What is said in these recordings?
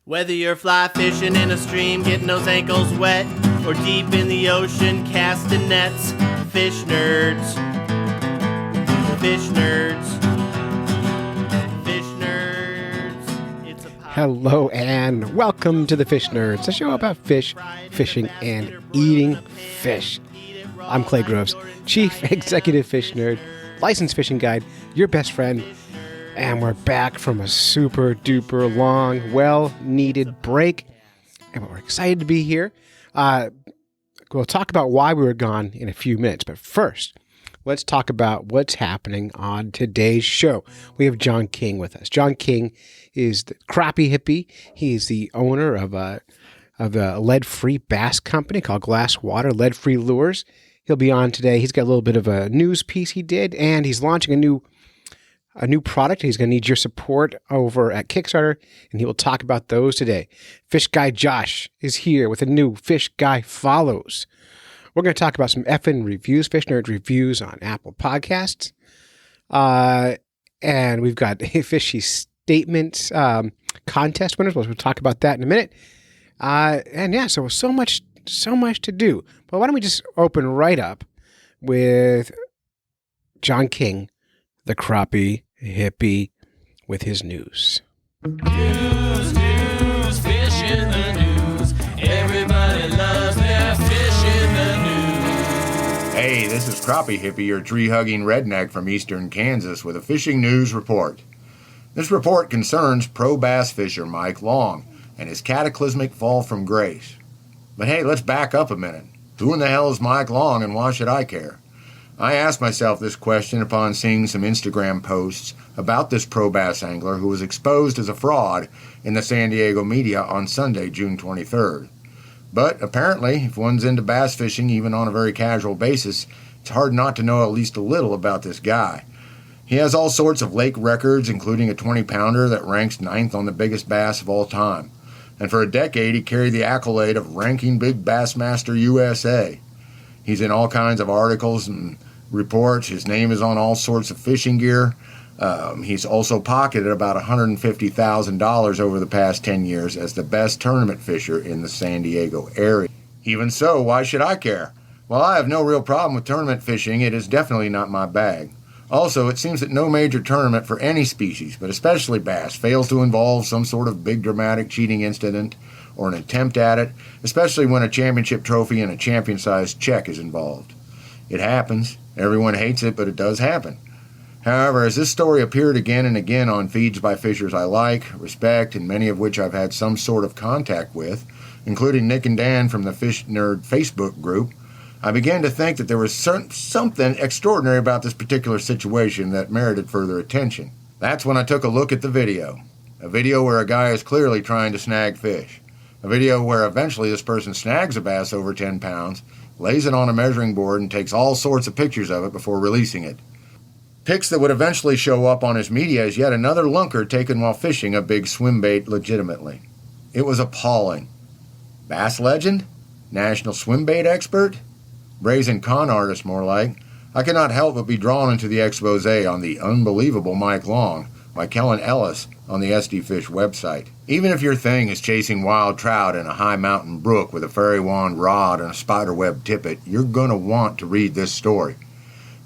Whether you're fly fishing in a stream, getting those ankles wet, or deep in the ocean casting nets, fish nerds. Fish nerds. Fish nerds. It's a Hello and welcome to the Fish Nerds, a show about fish, fishing, and eating fish. I'm Clay Groves, Chief Executive Fish Nerd, licensed fishing guide, your best friend, and we're back from a super duper long, well-needed break, and we're excited to be here. We'll talk about why we were gone in a few minutes, but first, let's talk about what's happening on today's show. We have John King with us. John King is the crappie hippie. He's the owner of a lead-free bass company called Glass Water Lead-Free Lures. He'll be on today. He's got a little bit of a news piece he did, and he's launching a new product. He's going to need your support over at Kickstarter, and he will talk about those today. Fish Guy Josh is here with a new Fish Guy Follows. We're going to talk about some effing reviews, Fish Nerd reviews on Apple Podcasts. And we've got a Fishy Statements contest winners. We'll talk about that in a minute. So much to do. But why don't we just open right up with John King, the crappie hippie, with his news. News, fish in the news. Everybody loves their fish in the news. Hey, this is Crappie Hippie, your tree-hugging redneck from eastern Kansas with a fishing news report. This report concerns pro bass fisher Mike Long and his cataclysmic fall from grace. But hey, let's back up a minute. Who in the hell is Mike Long and why should I care? I asked myself this question upon seeing some Instagram posts about this pro bass angler who was exposed as a fraud in the San Diego media on Sunday, June 23rd. But apparently, if one's into bass fishing, even on a very casual basis, it's hard not to know at least a little about this guy. He has all sorts of lake records, including a 20-pounder that ranks 9th on the biggest bass of all time. And for a decade, he carried the accolade of ranking Big Bassmaster USA. He's in all kinds of articles and reports. His name is on all sorts of fishing gear. He's also pocketed about $150,000 over the past 10 years as the best tournament fisher in the San Diego area. Even so, why should I care? While I have no real problem with tournament fishing, it is definitely not my bag. Also, it seems that no major tournament for any species, but especially bass, fails to involve some sort of big dramatic cheating incident or an attempt at it, especially when a championship trophy and a champion-sized check is involved. It happens. Everyone hates it, but it does happen. However, as this story appeared again and again on feeds by fishers I like, respect, and many of which I've had some sort of contact with, including Nick and Dan from the Fish Nerd Facebook group, I began to think that there was something extraordinary about this particular situation that merited further attention. That's when I took a look at the video. A video where a guy is clearly trying to snag fish. A video where eventually this person snags a bass over 10 pounds, lays it on a measuring board, and takes all sorts of pictures of it before releasing it. Pics that would eventually show up on his media as yet another lunker taken while fishing a big swim bait legitimately. It was appalling. Bass legend? National swim bait expert? Brazen con artist, more like. I could not help but be drawn into the expose on the unbelievable Mike Long by Kellen Ellis on the SD Fish website. Even if your thing is chasing wild trout in a high mountain brook with a fairy wand rod and a spiderweb tippet, you're going to want to read this story.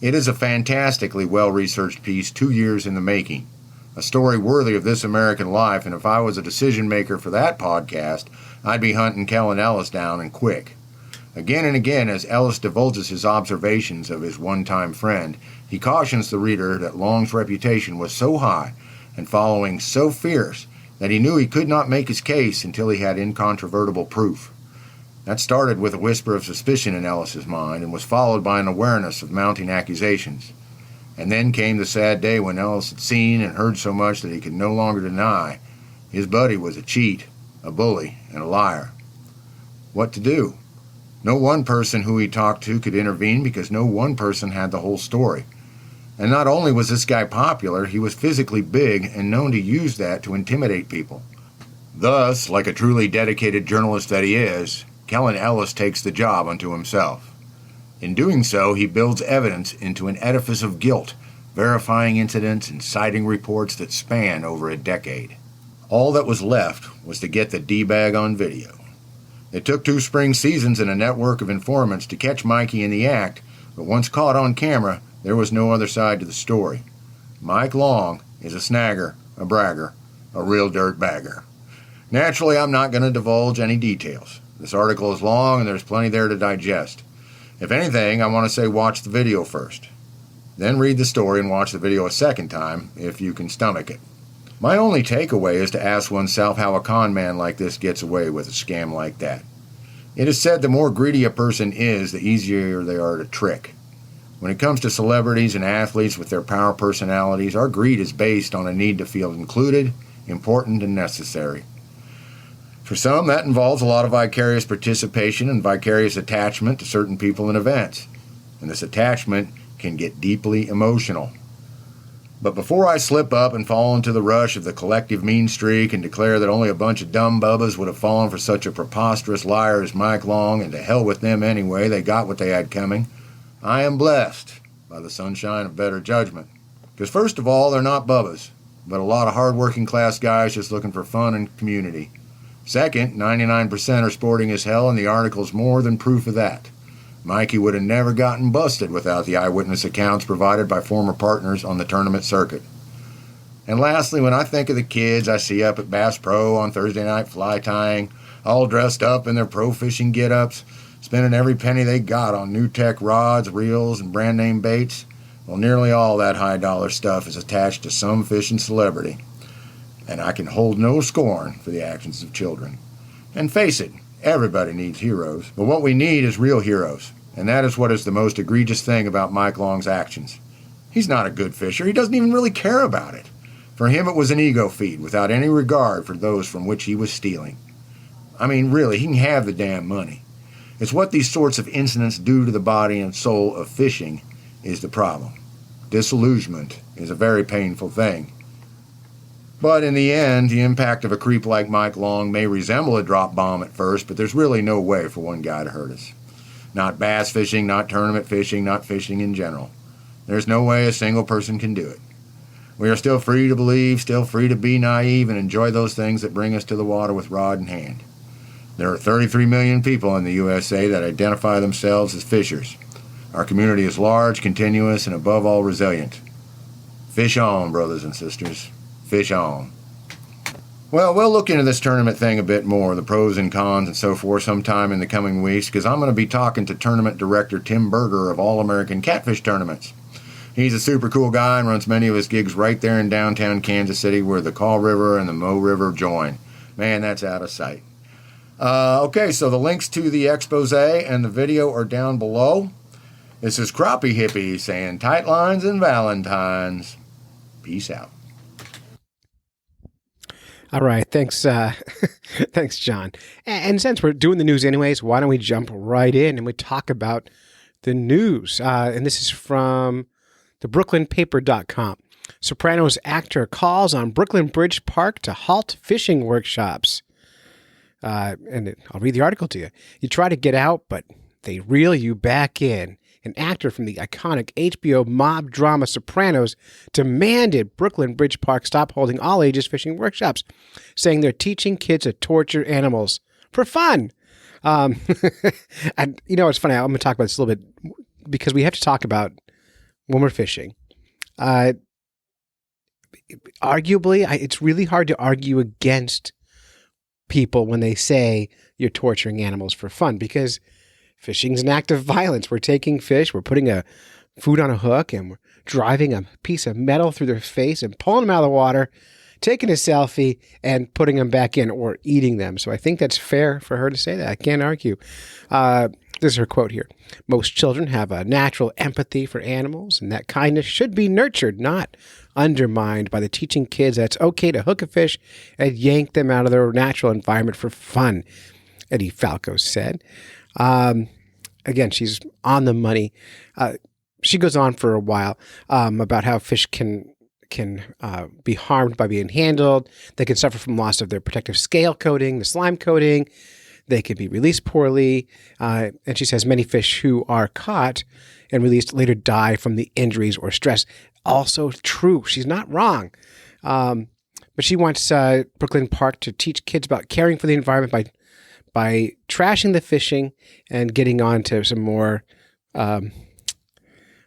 It is a fantastically well-researched piece 2 years in the making. A story worthy of This American Life, and if I was a decision maker for that podcast, I'd be hunting Kellen Ellis down and quick. Again and again, as Ellis divulges his observations of his one-time friend, he cautions the reader that Long's reputation was so high and following so fierce that he knew he could not make his case until he had incontrovertible proof. That started with a whisper of suspicion in Ellis's mind and was followed by an awareness of mounting accusations. And then came the sad day when Ellis had seen and heard so much that he could no longer deny his buddy was a cheat, a bully, and a liar. What to do? No one person who he talked to could intervene because no one person had the whole story. And not only was this guy popular, he was physically big and known to use that to intimidate people. Thus, like a truly dedicated journalist that he is, Kellen Ellis takes the job unto himself. In doing so, he builds evidence into an edifice of guilt, verifying incidents and citing reports that span over a decade. All that was left was to get the D-bag on video. It took 2 spring seasons and a network of informants to catch Mikey in the act, but once caught on camera, there was no other side to the story. Mike Long is a snagger, a bragger, a real dirt bagger. Naturally, I'm not going to divulge any details. This article is long and there's plenty there to digest. If anything, I want to say watch the video first. Then read the story and watch the video a second time if you can stomach it. My only takeaway is to ask oneself how a con man like this gets away with a scam like that. It is said the more greedy a person is, the easier they are to trick. When it comes to celebrities and athletes with their power personalities, our greed is based on a need to feel included, important, and necessary. For some, that involves a lot of vicarious participation and vicarious attachment to certain people and events. And this attachment can get deeply emotional. But before I slip up and fall into the rush of the collective mean streak and declare that only a bunch of dumb bubbas would have fallen for such a preposterous liar as Mike Long, and to hell with them anyway, they got what they had coming, I am blessed by the sunshine of better judgment. Because first of all, they're not bubbas, but a lot of hard-working class guys just looking for fun and community. Second, 99% are sporting as hell, and the article's more than proof of that. Mikey would have never gotten busted without the eyewitness accounts provided by former partners on the tournament circuit. And lastly, when I think of the kids I see up at Bass Pro on Thursday night fly tying, all dressed up in their pro fishing get-ups, spending every penny they got on new tech rods, reels, and brand name baits, well, nearly all that high-dollar stuff is attached to some fishing celebrity. And I can hold no scorn for the actions of children. And face it, everybody needs heroes, but what we need is real heroes. And that is what is the most egregious thing about Mike Long's actions. He's not a good fisher. He doesn't even really care about it. For him, it was an ego feed without any regard for those from which he was stealing. I mean, really, he can have the damn money. It's what these sorts of incidents do to the body and soul of fishing is the problem. Disillusionment is a very painful thing. But in the end, the impact of a creep like Mike Long may resemble a drop bomb at first, but there's really no way for one guy to hurt us. Not bass fishing, not tournament fishing, not fishing in general. There's no way a single person can do it. We are still free to believe, still free to be naive, and enjoy those things that bring us to the water with rod in hand. There are 33 million people in the USA that identify themselves as fishers. Our community is large, continuous, and above all resilient. Fish on, brothers and sisters. Fish on. Well, we'll look into this tournament thing a bit more, the pros and cons and so forth, sometime in the coming weeks, because I'm going to be talking to tournament director Tim Berger of All-American Catfish Tournaments. He's a super cool guy and runs many of his gigs right there in downtown Kansas City where the Kaw River and the Mo River join. Man, that's out of sight. Okay, so the links to the expose and the video are down below. This is Crappie Hippie saying tight lines and Valentines. Peace out. All right, thanks, thanks, John. And since we're doing the news anyways, why don't we jump right in and we talk about the news? And this is from the BrooklynPaper.com. Sopranos actor calls on Brooklyn Bridge Park to halt fishing workshops. I'll read the article to you. You try to get out, but they reel you back in. An actor from the iconic HBO mob drama Sopranos demanded Brooklyn Bridge Park stop holding all-ages fishing workshops, saying they're teaching kids to torture animals for fun. And, it's funny. I'm going to talk about this a little bit because we have to talk about when we're fishing. Arguably, it's really hard to argue against people when they say you're torturing animals for fun because fishing's an act of violence. We're taking fish, we're putting a food on a hook, and we're driving a piece of metal through their face and pulling them out of the water, taking a selfie, and putting them back in or eating them. So I think that's fair for her to say that. I can't argue. This is her quote here. Most children have a natural empathy for animals, and that kindness should be nurtured, not undermined by the teaching kids that it's okay to hook a fish and yank them out of their natural environment for fun, Eddie Falco said. Again, she's on the money. She goes on for a while about how fish can be harmed by being handled. They can suffer from loss of their protective scale coating, the slime coating. They can be released poorly. And she says many fish who are caught and released later die from the injuries or stress. Also true. She's not wrong. but she wants Brooklyn Park to teach kids about caring for the environment by trashing the fishing and getting on to some more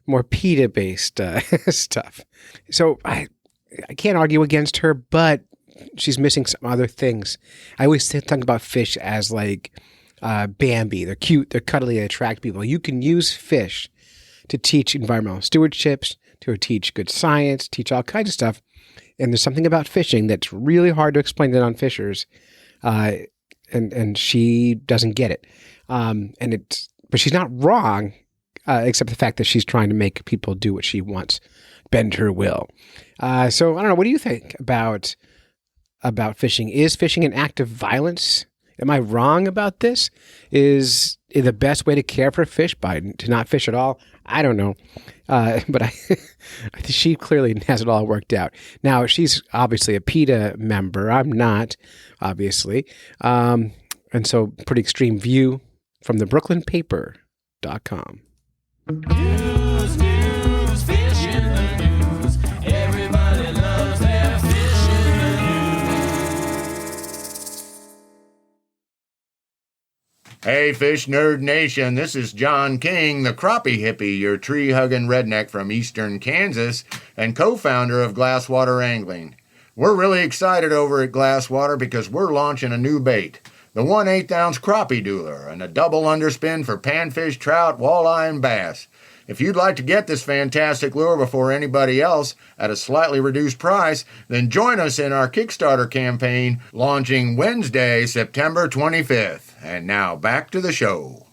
PETA-based stuff. So I can't argue against her, but she's missing some other things. I always think about fish as like Bambi. They're cute, they're cuddly, they attract people. You can use fish to teach environmental stewardship, to teach good science, teach all kinds of stuff. And there's something about fishing that's really hard to explain to non-fishers, and she doesn't get it. But she's not wrong, except the fact that she's trying to make people do what she wants, bend her will. So I don't know. What do you think about fishing? Is fishing an act of violence? Am I wrong about this? Is the best way to care for fish to not fish at all? I don't know. But I think she clearly has it all worked out. Now, she's obviously a PETA member. I'm not, obviously. And so pretty extreme view from the brooklynpaper.com. News, fish in the news. Everybody loves their fish in the news. Hey, Fish Nerd Nation, this is John King, the crappie hippie, your tree-hugging redneck from eastern Kansas and co-founder of Glasswater Angling. We're really excited over at Glasswater because we're launching a new bait, the 1/8 ounce crappie dueler, and a double underspin for panfish, trout, walleye, and bass. If you'd like to get this fantastic lure before anybody else at a slightly reduced price, then join us in our Kickstarter campaign launching Wednesday, September 25th. And now back to the show.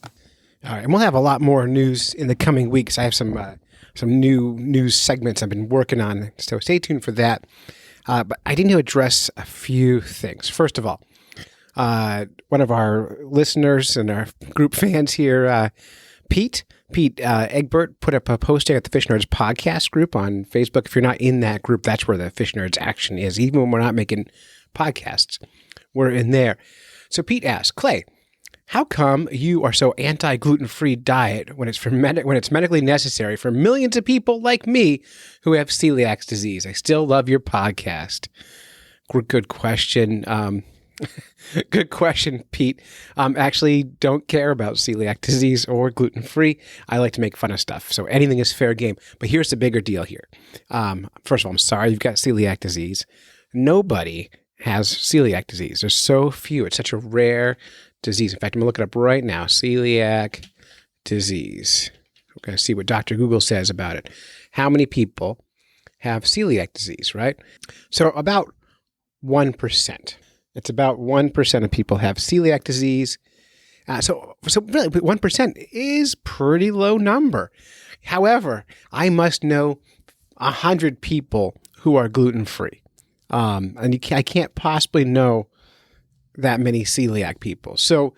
All right, and we'll have a lot more news in the coming weeks. I have some new news segments I've been working on, so stay tuned for that. But I need to address a few things. First of all, one of our listeners and our group fans here, Pete Egbert, put up a posting at the Fish Nerds podcast group on Facebook. If you're not in that group, that's where the Fish Nerds action is. Even when we're not making podcasts, we're in there. So Pete asked, Clay, how come you are so anti-gluten-free diet when it's medically necessary for millions of people like me who have celiac disease? I still love your podcast. Good question. Good question, Pete. Actually don't care about celiac disease or gluten-free. I like to make fun of stuff, so anything is fair game. But here's the bigger deal here. First of all, I'm sorry you've got celiac disease. Nobody has celiac disease. There's so few. It's such a rare disease. In fact, I'm going to look it up right now. Celiac disease. We're going to see what Dr. Google says about it. How many people have celiac disease, right? So about 1%. It's about 1% of people have celiac disease. So really, 1% is pretty low number. However, I must know 100 people who are gluten-free. And I can't possibly know that many celiac people. So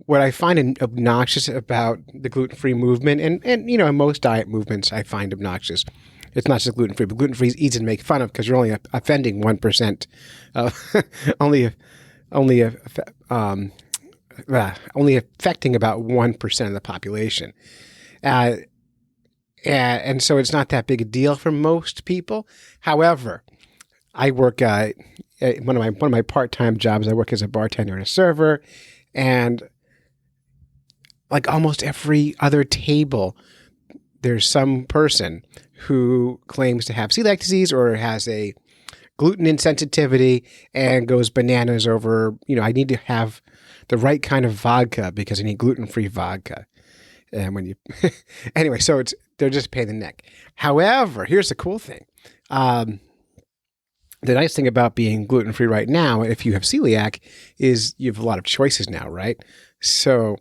what I find obnoxious about the gluten-free movement, and most diet movements I find obnoxious, it's not just gluten-free, but gluten-free is easy to make fun of because you're only offending 1%, only affecting about 1% of the population. And so it's not that big a deal for most people. However, I work one of my part-time jobs. I work as a bartender and a server, and like almost every other table, there's some person who claims to have celiac disease or has a gluten insensitivity and goes bananas over, I need to have the right kind of vodka because I need gluten-free vodka. And when you, anyway, so they're just a pain in the neck. However, here's the cool thing. The nice thing about being gluten-free right now, if you have celiac, is you have a lot of choices now, right? So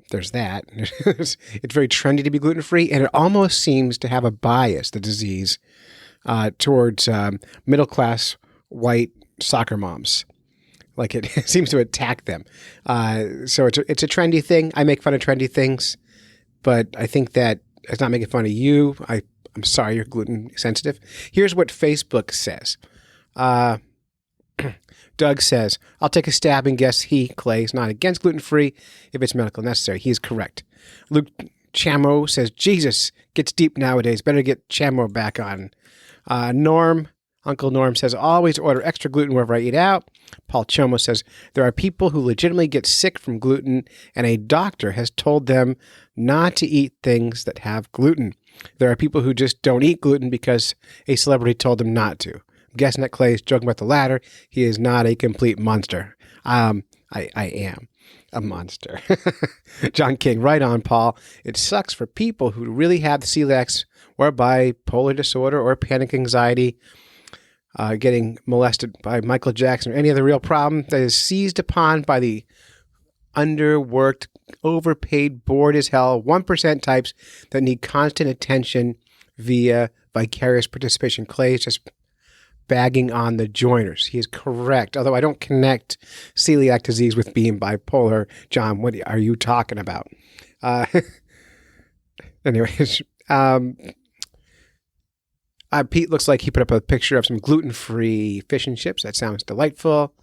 there's that. It's very trendy to be gluten-free, and it almost seems to have a bias, the disease, towards middle-class white soccer moms. Like it seems to attack them. So it's a trendy thing. I make fun of trendy things, but I think that it's not making fun of you. I'm sorry you're gluten sensitive. Here's what Facebook says. Doug says, I'll take a stab and guess Clay, is not against gluten-free if it's medically necessary. He is correct. Luke Chamo says, Jesus gets deep nowadays. Better get Chamo back on. Norm, Uncle Norm says, always order extra gluten wherever I eat out. Paul Chomo says, there are people who legitimately get sick from gluten, and a doctor has told them not to eat things that have gluten. There are people who just don't eat gluten because a celebrity told them not to. I'm guessing that Clay is joking about the latter. He is not a complete monster. I am a monster. John King, right on, Paul. It sucks for people who really have the celiacs or bipolar disorder or panic anxiety, getting molested by Michael Jackson or any other real problem that is seized upon by the underworked, overpaid, bored as hell 1% types that need constant attention via vicarious participation. Clay is just bagging on the joiners. He is correct, although I don't connect celiac disease with being bipolar. John, what are you talking about? Anyways, Pete looks like he put up a picture of some gluten-free fish and chips. That sounds delightful.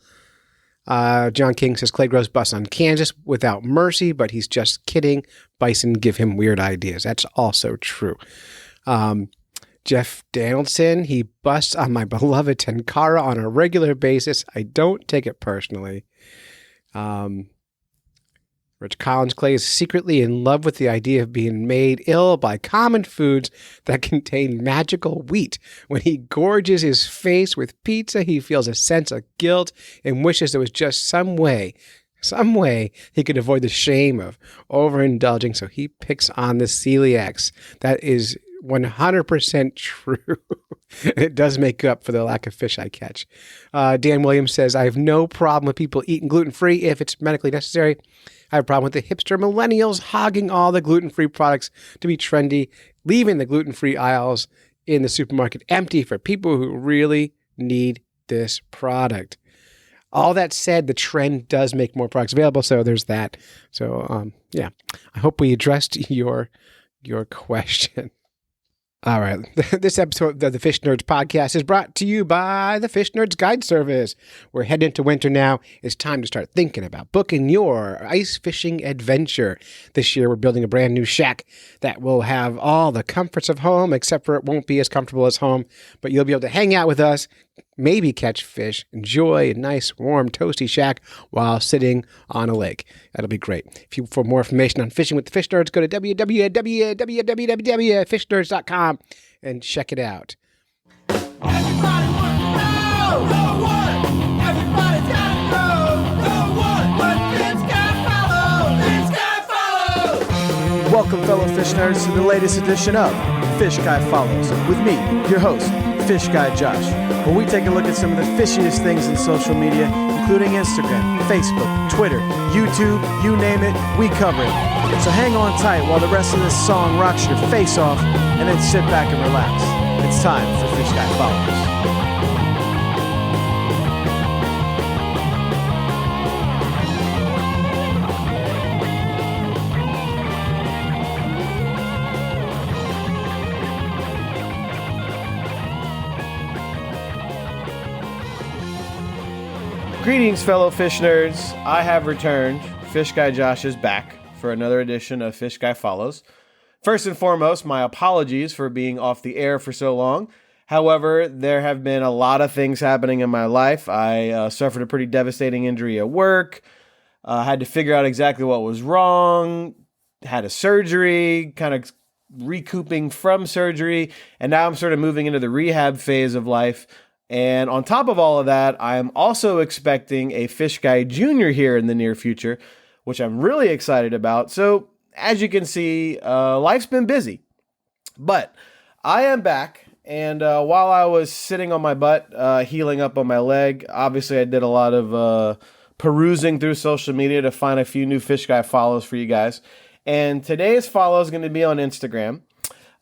John King says Clay grows bus on Kansas without mercy, but he's just kidding. Bison give him weird ideas. That's also true. Jeff Donaldson, he busts on my beloved Tenkara on a regular basis. I don't take it personally. Rich Collins, Clay is secretly in love with the idea of being made ill by common foods that contain magical wheat. When he gorges his face with pizza, he feels a sense of guilt and wishes there was just some way he could avoid the shame of overindulging, so he picks on the celiacs. That is 100% true. It does make up for the lack of fish I catch. Dan Williams says, I have no problem with people eating gluten-free if it's medically necessary. I have a problem with the hipster millennials hogging all the gluten-free products to be trendy, leaving the gluten-free aisles in the supermarket empty for people who really need this product. All that said, the trend does make more products available, so there's that. So, yeah, I hope we addressed your question. All right. This episode of the Fish Nerds podcast is brought to you by the Fish Nerds Guide Service. We're heading into winter now. It's time to start thinking about booking your ice fishing adventure. This year, we're building a brand new shack that will have all the comforts of home, except for it won't be as comfortable as home, but you'll be able to hang out with us, maybe catch fish, enjoy a nice, warm, toasty shack while sitting on a lake. That'll be great. For more information on fishing with the Fish Nerds, go to www.fishnerds.com and check it out. Everybody wants to know, no one. Everybody's gotta know, no one. But Fish Guy follows. Welcome, fellow fish nerds, to the latest edition of Fish Guy Follows with me, your host, Fish Guy Josh, where we take a look at some of the fishiest things in social media, including Instagram, Facebook, Twitter, YouTube, you name it, we cover it. So hang on tight while the rest of this song rocks your face off, and then sit back and relax. It's time for Fish Guy Follows. Greetings, fellow fish nerds. I have returned. Fish Guy Josh is back for another edition of Fish Guy Follows. First and foremost, my apologies for being off the air for so long. However, there have been a lot of things happening in my life. I suffered a pretty devastating injury at work, had to figure out exactly what was wrong, had a surgery, kind of recouping from surgery, and now I'm sort of moving into the rehab phase of life. And on top of all of that, I am also expecting a Fish Guy Jr. here in the near future, which I'm really excited about. So, as you can see, life's been busy. But I am back, and while I was sitting on my butt, healing up on my leg, obviously I did a lot of perusing through social media to find a few new Fish Guy follows for you guys. And today's follow is going to be on Instagram.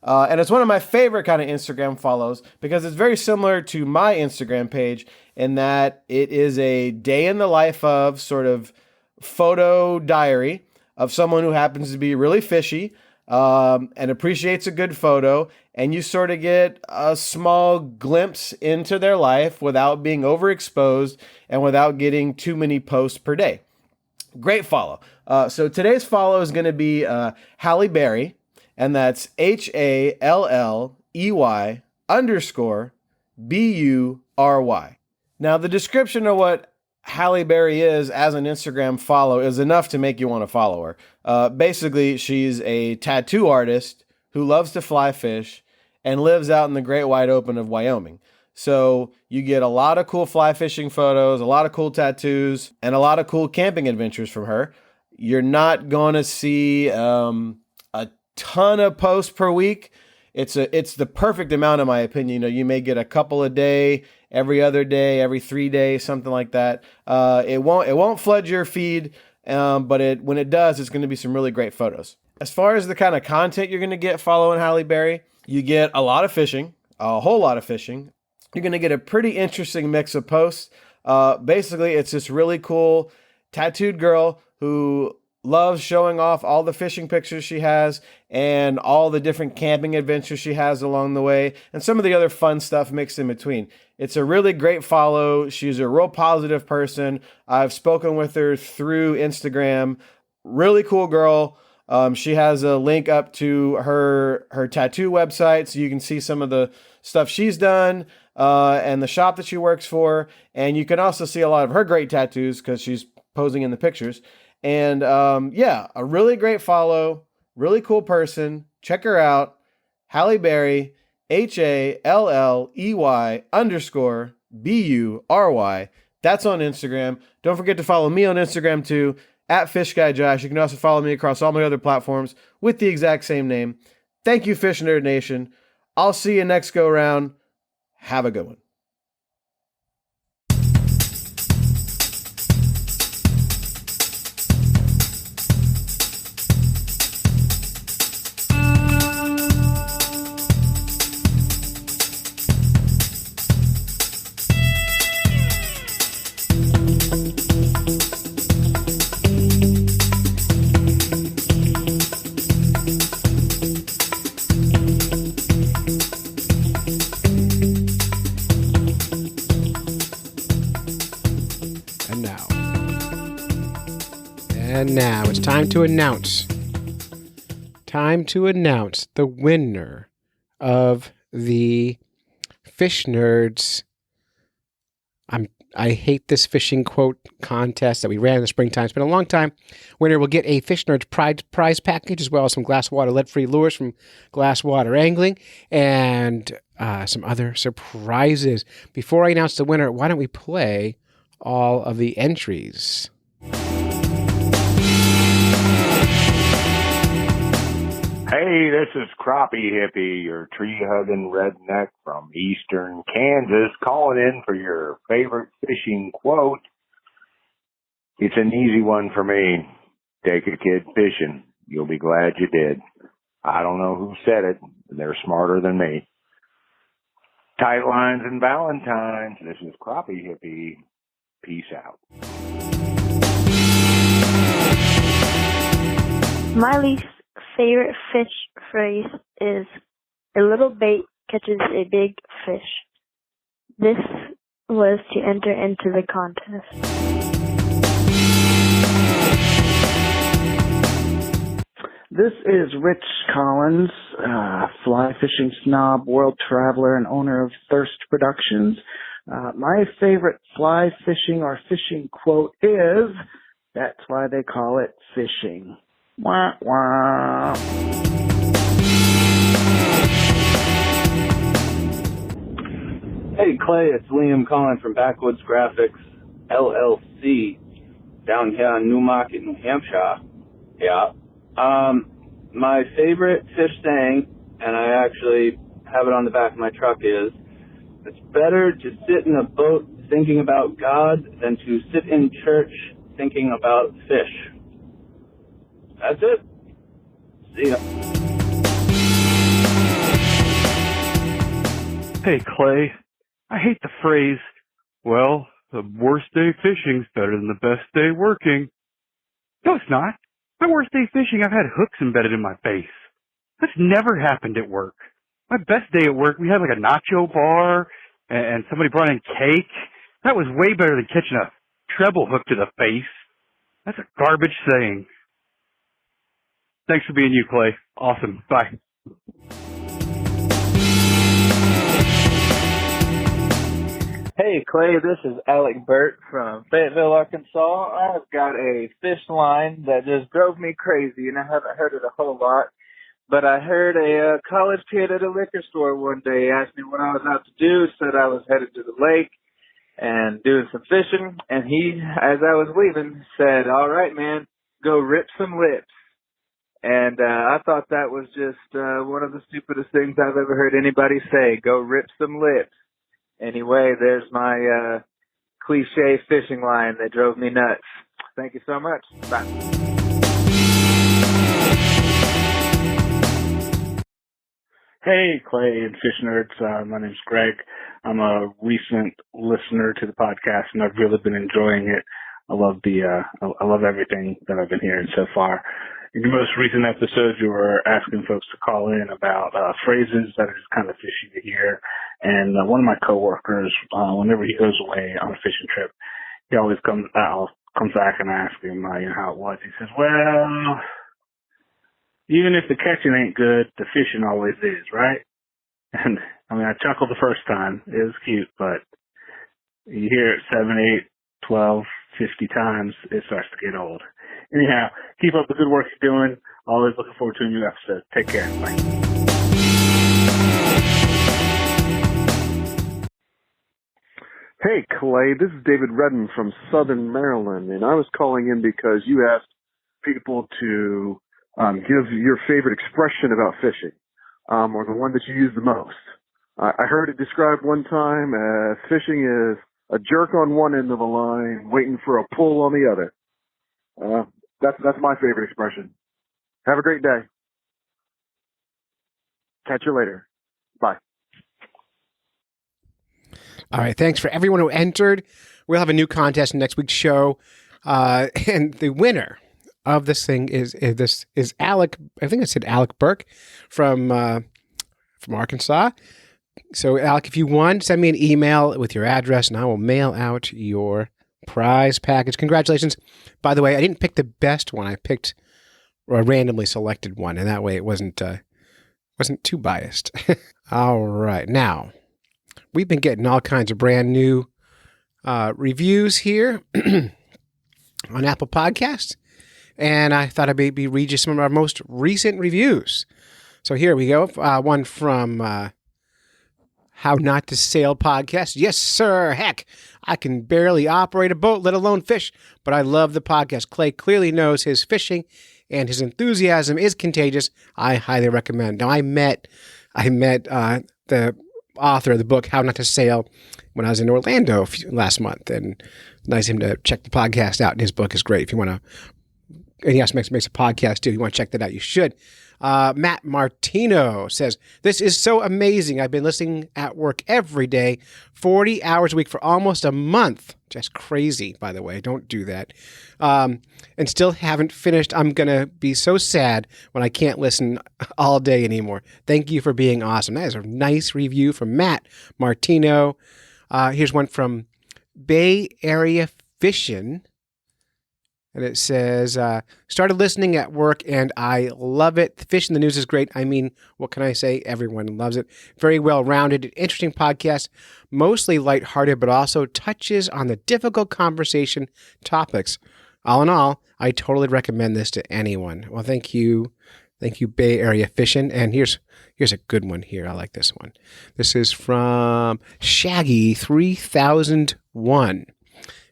And it's one of my favorite kind of Instagram follows because it's very similar to my Instagram page in that it is a day in the life of sort of photo diary of someone who happens to be really fishy and appreciates a good photo. And you sort of get a small glimpse into their life without being overexposed and without getting too many posts per day. Great follow. So today's follow is going to be Halley Berry. And that's HALLEY_BERRY. BURY. Now, the description of what Halle Berry is as an Instagram follow is enough to make you want to follow her. Basically, she's a tattoo artist who loves to fly fish and lives out in the great wide open of Wyoming. So you get a lot of cool fly fishing photos, a lot of cool tattoos, and a lot of cool camping adventures from her. You're not going to see a ton of posts per week. It's the perfect amount, in my opinion. You may get a couple a day, every other day, every 3 days, something like that. It won't flood your feed, but when it does, it's going to be some really great photos. As far as the kind of content you're going to get following Halle Berry, you get a lot of fishing, a whole lot of fishing. You're going to get a pretty interesting mix of posts. Basically, it's this really cool tattooed girl who loves showing off all the fishing pictures she has and all the different camping adventures she has along the way and some of the other fun stuff mixed in between. It's a really great follow. She's a real positive person. I've spoken with her through Instagram. Really cool girl. She has a link up to her tattoo website so you can see some of the stuff she's done and the shop that she works for. And you can also see a lot of her great tattoos because she's posing in the pictures. And a really great follow, really cool person. Check her out. Halle Berry, HALLEY_BURY. That's on Instagram. Don't forget to follow me on Instagram too, @FishGuyJosh. You can also follow me across all my other platforms with the exact same name. Thank you, Fish Nerd Nation. I'll see you next go round. Have a good one. And now it's time to announce. The winner of the Fish Nerds. I hate this fishing quote contest that we ran in the springtime. It's been a long time. Winner will get a Fish Nerds prize package as well as some Glasswater lead-free lures from Glasswater Angling and some other surprises. Before I announce the winner, why don't we play all of the entries? Hey, this is Crappie Hippie, your tree-hugging redneck from eastern Kansas, calling in for your favorite fishing quote. It's an easy one for me. Take a kid fishing. You'll be glad you did. I don't know who said it. They're smarter than me. Tight lines and Valentine's. This is Crappie Hippie. Peace out. My least favorite fish phrase is a little bait catches a big fish. This was to enter into the contest. This is Rich Collins, fly fishing snob, world traveler, and owner of Thirst Productions. My favorite fly fishing or fishing quote is, "That's why they call it fishing." Wah, wah. Hey Clay, it's Liam calling from Backwoods Graphics LLC down here in Newmarket, New Hampshire. Yeah. My favorite fish saying, and I actually have it on the back of my truck, is, "It's better to sit in a boat thinking about God than to sit in church thinking about fish." That's it. See ya. Hey, Clay, I hate the phrase, "Well, the worst day fishing's better than the best day working." No, it's not. My worst day fishing, I've had hooks embedded in my face. That's never happened at work. My best day at work, we had like a nacho bar, and somebody brought in cake. That was way better than catching a treble hook to the face. That's a garbage saying. Thanks for being you, Clay. Awesome. Bye. Hey Clay, this is Alec Burt from Fayetteville, Arkansas. I've got a fish line that just drove me crazy, and I haven't heard it a whole lot. But I heard a college kid at a liquor store one day ask me what I was out to do, said I was headed to the lake and doing some fishing, and he, as I was leaving, said, "All right, man, go rip some lips." And I thought that was just one of the stupidest things I've ever heard anybody say, go rip some lips. Anyway, there's my cliche fishing line that drove me nuts. Thank you so much. Bye. Hey, Clay and Fish Nerds. My name's Greg. I'm a recent listener to the podcast, and I've really been enjoying it. I love everything that I've been hearing so far. In your most recent episode, you were asking folks to call in about phrases that are just kind of fishy to hear. And one of my coworkers, whenever he goes away on a fishing trip, he always comes back and asks him how it was. He says, "Well, even if the catching ain't good, the fishing always is, right?" And I mean, I chuckled the first time. It was cute, but you hear it 7, 8, 12, 50 times, it starts to get old. Anyhow, keep up the good work you're doing. Always looking forward to a new episode. Take care. Bye. Hey, Clay, this is David Redden from Southern Maryland, and I was calling in because you asked people to give your favorite expression about fishing, or the one that you use the most. I heard it described one time as fishing is a jerk on one end of the line waiting for a pull on the other. That's my favorite expression. Have a great day. Catch you later. Bye. All right. Thanks for everyone who entered. We'll have a new contest in next week's show. And the winner of this thing is Alec. I think I said Alec Burke from Arkansas. So, Alec, if you won, send me an email with your address, and I will mail out your prize package. Congratulations. By the way, I didn't pick the best one. I picked a randomly selected one, and that way it wasn't too biased. All right. Now, we've been getting all kinds of brand new reviews here on Apple Podcasts, and I thought I'd maybe read you some of our most recent reviews. So here we go. One from How Not to Sail podcast. Yes, sir. Heck, I can barely operate a boat, let alone fish, but I love the podcast. Clay clearly knows his fishing, and his enthusiasm is contagious. I highly recommend. Now, I met the author of the book, How Not to Sail, when I was in Orlando last month, and nice of him to check the podcast out. And his book is great. If you want to, and he also makes a podcast too. If you want to check that out, you should. Matt Martino says, "This is so amazing. I've been listening at work every day, 40 hours a week for almost a month." Just crazy, by the way. Don't do that. And still haven't finished. I'm going to be so sad when I can't listen all day anymore. Thank you for being awesome. That is a nice review from Matt Martino. Here's one from Bay Area Fishin'. And it says, started listening at work and I love it. The Fish in the News is great. I mean, what can I say? Everyone loves it. Very well-rounded, interesting podcast, mostly lighthearted, but also touches on the difficult conversation topics. All in all, I totally recommend this to anyone. Well, thank you. Thank you, Bay Area Fishing. And here's a good one here. I like this one. This is from Shaggy 3001.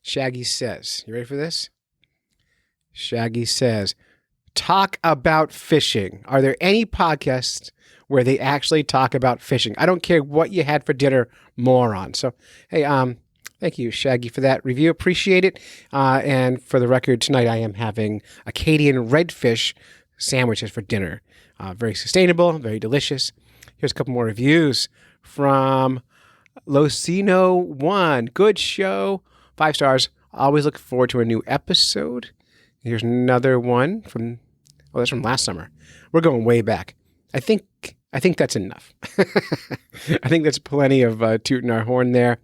Shaggy says, you ready for this? Shaggy says, talk about fishing. Are there any podcasts where they actually talk about fishing? I don't care what you had for dinner, moron. So, hey, thank you, Shaggy, for that review. Appreciate it. And for the record, tonight I am having Acadian redfish sandwiches for dinner. Very sustainable, very delicious. Here's a couple more reviews from Locino1. Good show. 5 stars. Always look forward to a new episode. Here's another one that's from last summer. We're going way back. I think that's enough. I think that's plenty of tooting our horn there.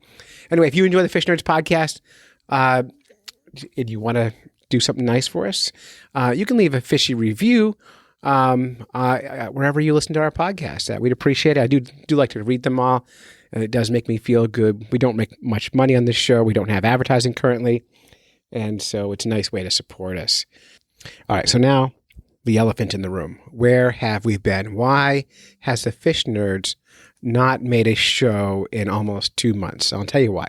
Anyway, if you enjoy the Fish Nerds podcast, and you want to do something nice for us, you can leave a fishy review wherever you listen to our podcast. We'd appreciate it. I do like to read them all. and it does make me feel good. We don't make much money on this show. We don't have advertising currently, and so it's a nice way to support us. All right, so now the elephant in the room. Where have we been? Why has the Fish Nerds not made a show in almost 2 months? I'll tell you why.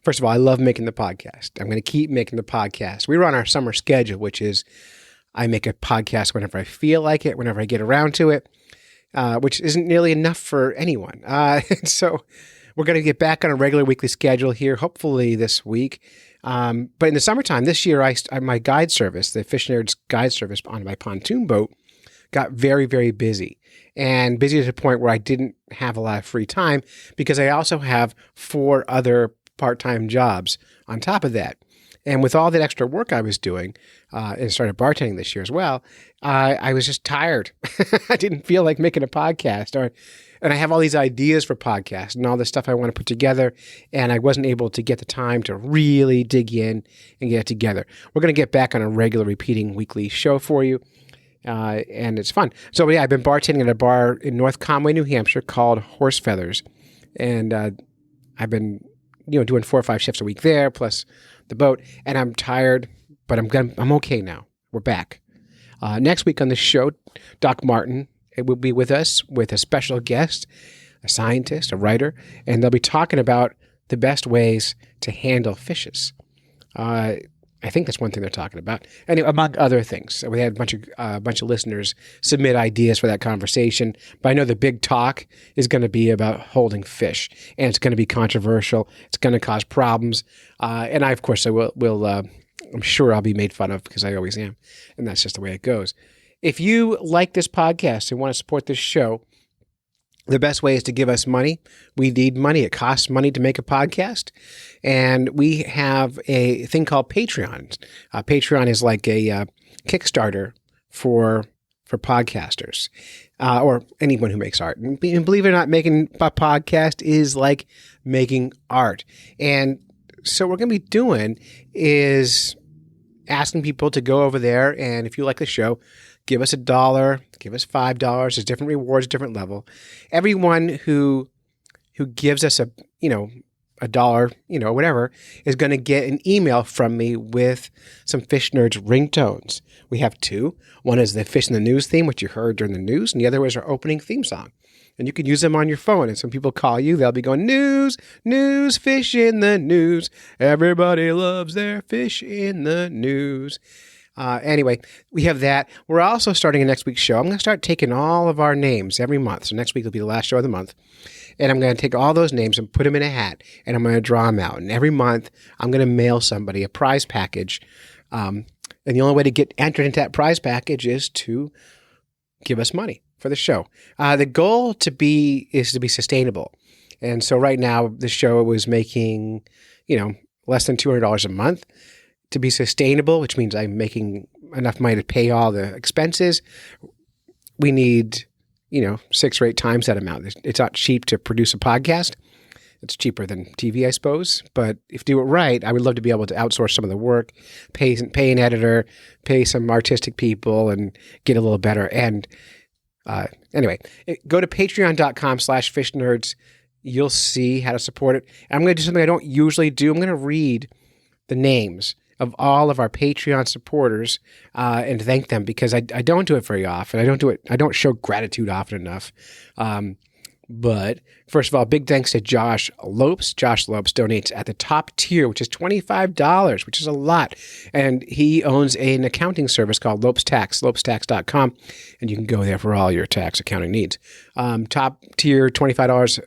First of all, I love making the podcast. I'm going to keep making the podcast. We run our summer schedule, which is I make a podcast whenever I feel like it, whenever I get around to it, which isn't nearly enough for anyone. So we're going to get back on a regular weekly schedule here, hopefully this week. But in the summertime, this year, my guide service, the Fish Nerds guide service on my pontoon boat, got very, very busy. And busy to the point where I didn't have a lot of free time because I also have 4 other part-time jobs on top of that. And with all that extra work I was doing, and started bartending this year as well, I was just tired. I didn't feel like making a podcast. And I have all these ideas for podcasts and all this stuff I want to put together, and I wasn't able to get the time to really dig in and get it together. We're going to get back on a regular repeating weekly show for you, and it's fun. So yeah, I've been bartending at a bar in North Conway, New Hampshire called Horse Feathers, and I've been doing 4 or 5 shifts a week there, plus the boat, and I'm tired, but I'm okay now. We're back. Next week on the show, Doc Martin will be with us with a special guest, a scientist, a writer, and they'll be talking about the best ways to handle fishes. I think that's one thing they're talking about. Anyway, among other things. We had a bunch of listeners submit ideas for that conversation, but I know the big talk is going to be about holding fish, and it's going to be controversial. It's going to cause problems, and I, of course, I'm sure I'll be made fun of because I always am, and that's just the way it goes. If you like this podcast and want to support this show, the best way is to give us money. We need money. It costs money to make a podcast. And we have a thing called Patreon. Patreon is like a Kickstarter for podcasters or anyone who makes art. And believe it or not, making a podcast is like making art. And so what we're going to be doing is asking people to go over there, and if you like the show, give us $1, give us $5. There's different rewards, different level. Everyone who gives us $1, whatever, is going to get an email from me with some Fish Nerds ringtones. We have 2. One is the Fish in the News theme, which you heard during the news, and the other is our opening theme song. And you can use them on your phone. And some people call you, they'll be going, news, news, fish in the news. Everybody loves their fish in the news. Anyway, we have that. We're also starting a next week's show. I'm going to start taking all of our names every month. So next week will be the last show of the month. And I'm going to take all those names and put them in a hat, and I'm going to draw them out. And every month, I'm going to mail somebody a prize package. And the only way to get entered into that prize package is to give us money for the show. The goal is to be sustainable. And so right now, the show is making, less than $200 a month. To be sustainable, which means I'm making enough money to pay all the expenses, we need, 6 or 8 times that amount. It's not cheap to produce a podcast. It's cheaper than TV, I suppose. But if you do it right, I would love to be able to outsource some of the work, pay an editor, pay some artistic people, and get a little better. And anyway, go to patreon.com/fishnerds. You'll see how to support it. And I'm going to do something I don't usually do. I'm going to read the names of all of our Patreon supporters and thank them, because I don't do it very often. I don't show gratitude often enough. But first of all, big thanks to Josh Lopes. Josh Lopes donates at the top tier, which is $25, which is a lot. And he owns an accounting service called Lopes Tax, lopestax.com. And you can go there for all your tax accounting needs. Top tier, $25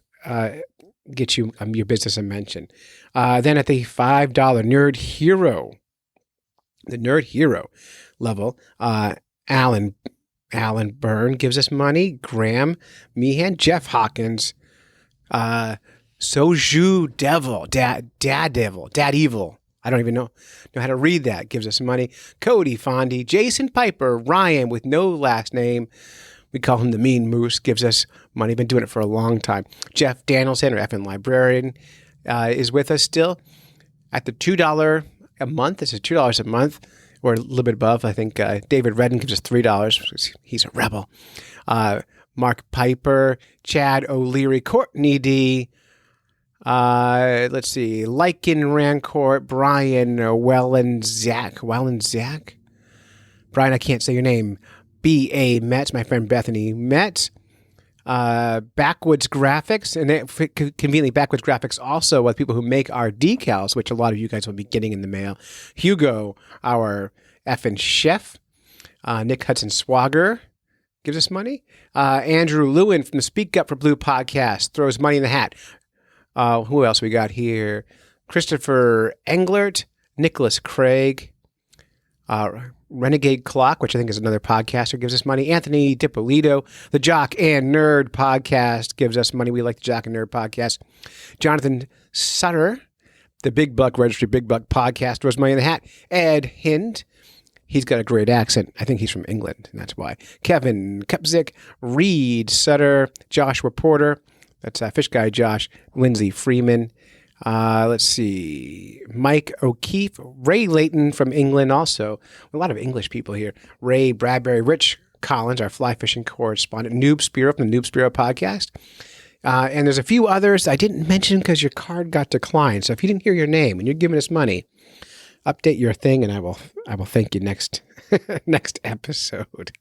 gets you your business a mention. Then at the $5 Nerd Hero, the Nerd Hero level, Alan Byrne gives us money. Graham Meehan, Jeff Hawkins, Soju Devil, Dad Evil. I don't even know how to read that. Gives us money. Cody Fondy, Jason Piper, Ryan with no last name. We call him the Mean Moose. Gives us money. Been doing it for a long time. Jeff Danielson, or FN Librarian, is with us still at the $2 a month. This is $2 a month, or a little bit above. I think David Redden gives us $3 because he's a rebel. Mark Piper, Chad O'Leary, Courtney D, Let's see. Lycan Rancourt, Brian Wellenzak. Brian, I can't say your name. B.A. Metz, my friend Bethany Metz. Backwoods Graphics, and conveniently Backwoods Graphics also with people who make our decals, which a lot of you guys will be getting in the mail. Hugo, our effing chef. Nick Hudson Swagger gives us money. Andrew Lewin from the Speak Up for Blue podcast throws money in the hat. Who else we got here? Christopher Englert, Nicholas Craig, Renegade Clock, which I think is another podcaster, gives us money. Anthony Dipolito, the Jock and Nerd podcast gives us money. We like the Jock and Nerd podcast. Jonathan Sutter, the Big Buck Registry Big Buck podcast, throws money in the hat. Ed Hind, he's got a great accent. I think he's from England, and that's why. Kevin Kupzik, Reed Sutter, Joshua Porter, that's Fish Guy Josh, Lindsay Freeman. Let's see. Mike O'Keefe, Ray Layton from England also. A lot of English people here. Ray Bradbury, Rich Collins, our fly fishing correspondent. Noob Spiro from the Noob Spiro podcast. And there's a few others I didn't mention because your card got declined. So if you didn't hear your name and you're giving us money, update your thing and I will thank you next episode.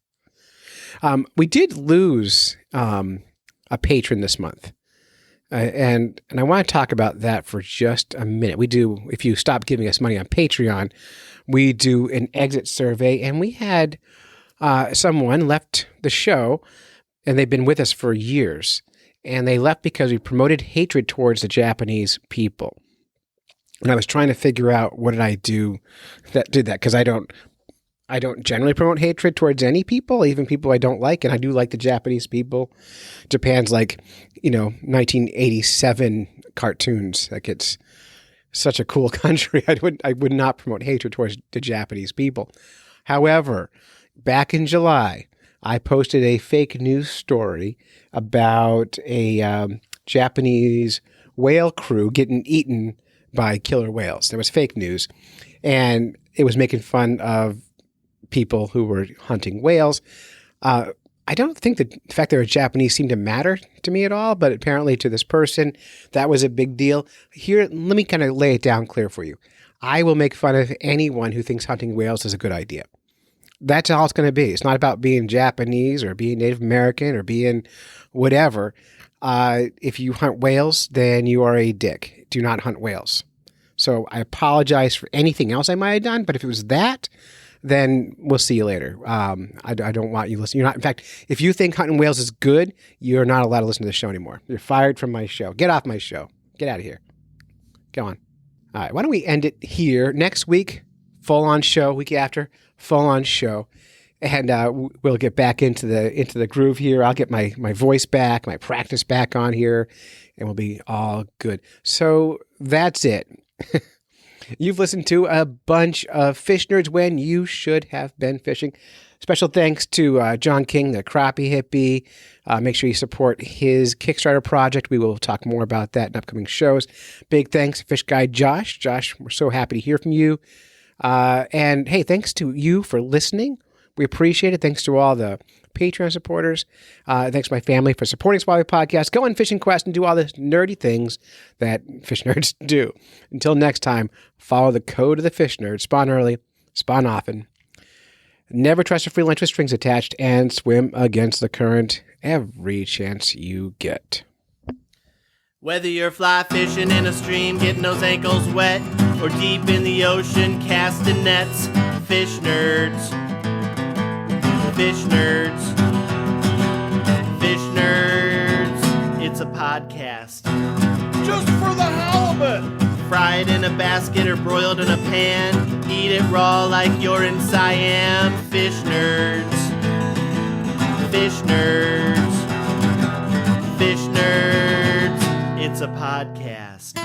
We did lose a patron this month. And I want to talk about that for just a minute. We do, if you stop giving us money on Patreon, we do an exit survey, and we had someone left the show, and they've been with us for years, and they left because we promoted hatred towards the Japanese people. And I was trying to figure out what did I do that did that, because I don't generally promote hatred towards any people, even people I don't like, and I do like the Japanese people. Japan's like, 1987 cartoons. Like, it's such a cool country. I would not promote hatred towards the Japanese people. However, back in July, I posted a fake news story about a Japanese whale crew getting eaten by killer whales. There was fake news, and it was making fun of people who were hunting whales. I don't think the fact they were Japanese seemed to matter to me at all, but apparently to this person, that was a big deal. Here, let me kind of lay it down clear for you. I will make fun of anyone who thinks hunting whales is a good idea. That's all it's going to be. It's not about being Japanese or being Native American or being whatever. If you hunt whales, then you are a dick. Do not hunt whales. So I apologize for anything else I might have done, but if it was that, then we'll see you later. I don't want you listening. In fact, if you think hunting whales is good, you're not allowed to listen to the show anymore. You're fired from my show. Get off my show. Get out of here. Go on. All right. Why don't we end it here? Next week, full on show. Week after, full on show, and we'll get back into the groove here. I'll get my voice back, my practice back on here, and we'll be all good. So that's it. You've listened to a bunch of Fish Nerds when you should have been fishing. Special thanks to John King, the crappie hippie. Make sure you support his Kickstarter project. We will talk more about that in upcoming shows. Big thanks to Fish Guy Josh. Josh, we're so happy to hear from you. And hey, thanks to you for listening. We appreciate it. Thanks to all the Patreon supporters. Thanks to my family for supporting Swabby Podcast. Go on Fishing Quest and do all the nerdy things that fish nerds do. Until next time, follow the code of the fish nerd. Spawn early, spawn often. Never trust a free lunch with strings attached, and swim against the current every chance you get. Whether you're fly fishing in a stream, getting those ankles wet, or deep in the ocean casting nets, fish nerds. Fish Nerds. Fish Nerds. It's a podcast. Just for the halibut! Fried in a basket or broiled in a pan. Eat it raw like you're in Siam. Fish Nerds. Fish Nerds. Fish Nerds. It's a podcast.